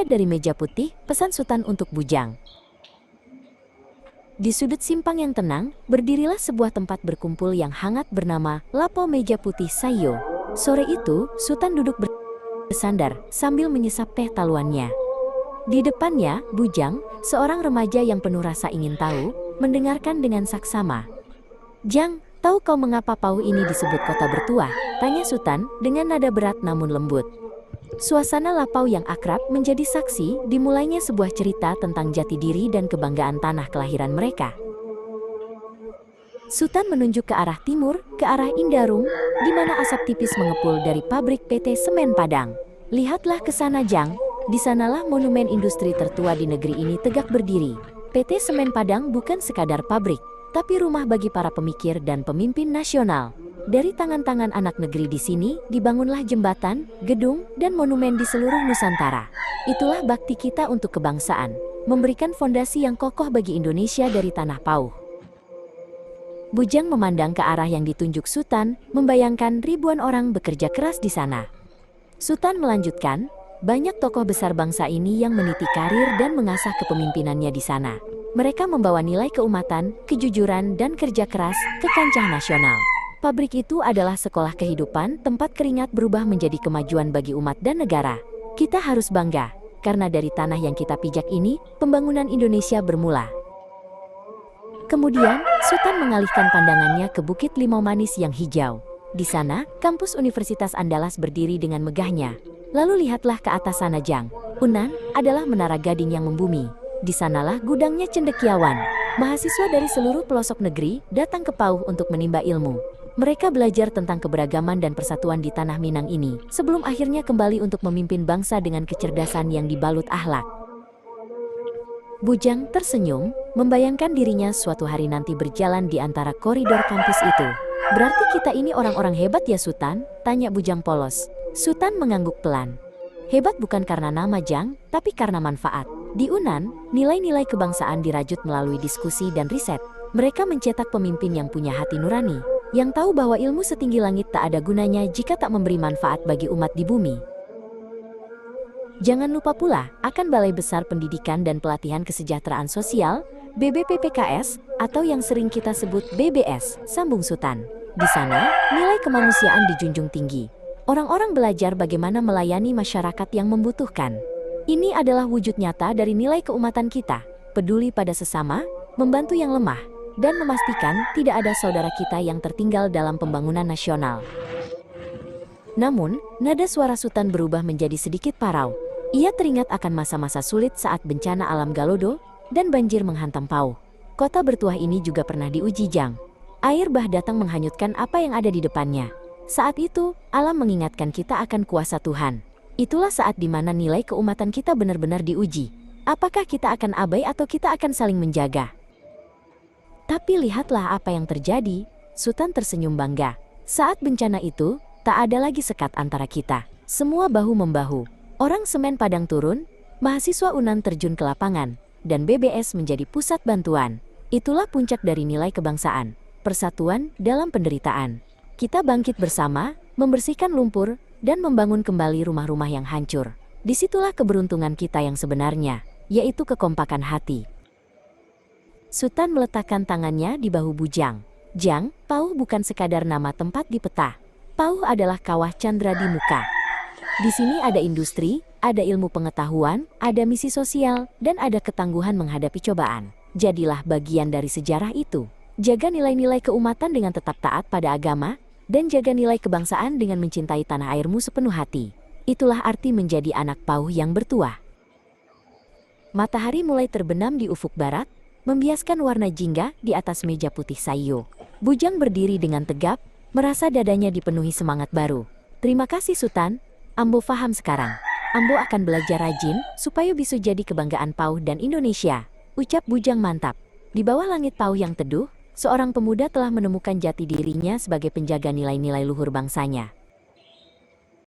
Selanjutnya dari meja putih, pesan Sultan untuk Bujang. Di sudut simpang yang tenang, berdirilah sebuah tempat berkumpul yang hangat bernama Lapo Meja Putih Sayo. Sore itu, Sultan duduk bersandar sambil menyesap teh taluannya. Di depannya, Bujang, seorang remaja yang penuh rasa ingin tahu, mendengarkan dengan saksama. "Jang, tahu kau mengapa Pauh ini disebut kota bertuah?" tanya Sultan dengan nada berat namun lembut. Suasana lapau yang akrab menjadi saksi dimulainya sebuah cerita tentang jati diri dan kebanggaan tanah kelahiran mereka. Sultan menunjuk ke arah timur, ke arah Indarung, di mana asap tipis mengepul dari pabrik PT Semen Padang. "Lihatlah ke sana, Jang. Di sanalah monumen industri tertua di negeri ini tegak berdiri. PT Semen Padang bukan sekadar pabrik, tapi rumah bagi para pemikir dan pemimpin nasional. Dari tangan-tangan anak negeri di sini, dibangunlah jembatan, gedung, dan monumen di seluruh Nusantara. Itulah bakti kita untuk kebangsaan, memberikan fondasi yang kokoh bagi Indonesia dari tanah Pauh." Bujang memandang ke arah yang ditunjuk Sultan, membayangkan ribuan orang bekerja keras di sana. Sultan melanjutkan, "Banyak tokoh besar bangsa ini yang meniti karir dan mengasah kepemimpinannya di sana. Mereka membawa nilai keumatan, kejujuran, dan kerja keras ke kancah nasional. Pabrik itu adalah sekolah kehidupan, tempat keringat berubah menjadi kemajuan bagi umat dan negara. Kita harus bangga, karena dari tanah yang kita pijak ini, pembangunan Indonesia bermula." Kemudian, Sultan mengalihkan pandangannya ke Bukit Limau Manis yang hijau. Di sana, kampus Universitas Andalas berdiri dengan megahnya. "Lalu lihatlah ke atas sana, Jang. Unan adalah menara gading yang membumi. Di sanalah gudangnya cendekiawan. Mahasiswa dari seluruh pelosok negeri datang ke Pauh untuk menimba ilmu. Mereka belajar tentang keberagaman dan persatuan di tanah Minang ini, sebelum akhirnya kembali untuk memimpin bangsa dengan kecerdasan yang dibalut akhlak." Bujang tersenyum, membayangkan dirinya suatu hari nanti berjalan di antara koridor kampus itu. "Berarti kita ini orang-orang hebat ya, Sultan?" tanya Bujang polos. Sultan mengangguk pelan. "Hebat bukan karena nama, Jang, tapi karena manfaat. Di Unan, nilai-nilai kebangsaan dirajut melalui diskusi dan riset. Mereka mencetak pemimpin yang punya hati nurani, yang tahu bahwa ilmu setinggi langit tak ada gunanya jika tak memberi manfaat bagi umat di bumi. Jangan lupa pula akan Balai Besar Pendidikan dan Pelatihan Kesejahteraan Sosial, BBPPKS, atau yang sering kita sebut BBS, sambung Sultan. Di sana, nilai kemanusiaan dijunjung tinggi. Orang-orang belajar bagaimana melayani masyarakat yang membutuhkan. Ini adalah wujud nyata dari nilai keumatan kita, peduli pada sesama, membantu yang lemah, dan memastikan tidak ada saudara kita yang tertinggal dalam pembangunan nasional." Namun, nada suara Sultan berubah menjadi sedikit parau. Ia teringat akan masa-masa sulit saat bencana alam Galodo dan banjir menghantam Pauh. Kota bertuah ini juga pernah diuji, Jang. Air bah datang menghanyutkan apa yang ada di depannya. Saat itu, alam mengingatkan kita akan kuasa Tuhan. Itulah saat di mana nilai keumatan kita benar-benar diuji. Apakah kita akan abai atau kita akan saling menjaga? Tapi lihatlah apa yang terjadi, Sultan tersenyum bangga. Saat bencana itu, tak ada lagi sekat antara kita. Semua bahu-membahu. Orang Semen Padang turun, mahasiswa Unan terjun ke lapangan, dan BBS menjadi pusat bantuan. Itulah puncak dari nilai kebangsaan, persatuan dalam penderitaan. Kita bangkit bersama, membersihkan lumpur, dan membangun kembali rumah-rumah yang hancur. Disitulah keberuntungan kita yang sebenarnya, yaitu kekompakan hati. Sultan meletakkan tangannya di bahu Bujang. "Jang, Pauh bukan sekadar nama tempat di peta. Pauh adalah kawah candra di muka. Di sini ada industri, ada ilmu pengetahuan, ada misi sosial, dan ada ketangguhan menghadapi cobaan. Jadilah bagian dari sejarah itu. Jaga nilai-nilai keumatan dengan tetap taat pada agama, dan jaga nilai kebangsaan dengan mencintai tanah airmu sepenuh hati. Itulah arti menjadi anak Pauh yang bertuah." Matahari mulai terbenam di ufuk barat, membiaskan warna jingga di atas meja putih Sayo. Bujang berdiri dengan tegap, merasa dadanya dipenuhi semangat baru. "Terima kasih, Sultan. Ambo faham sekarang. Ambo akan belajar rajin supaya bisa jadi kebanggaan Pauh dan Indonesia," ucap Bujang mantap. Di bawah langit Pauh yang teduh, seorang pemuda telah menemukan jati dirinya sebagai penjaga nilai-nilai luhur bangsanya.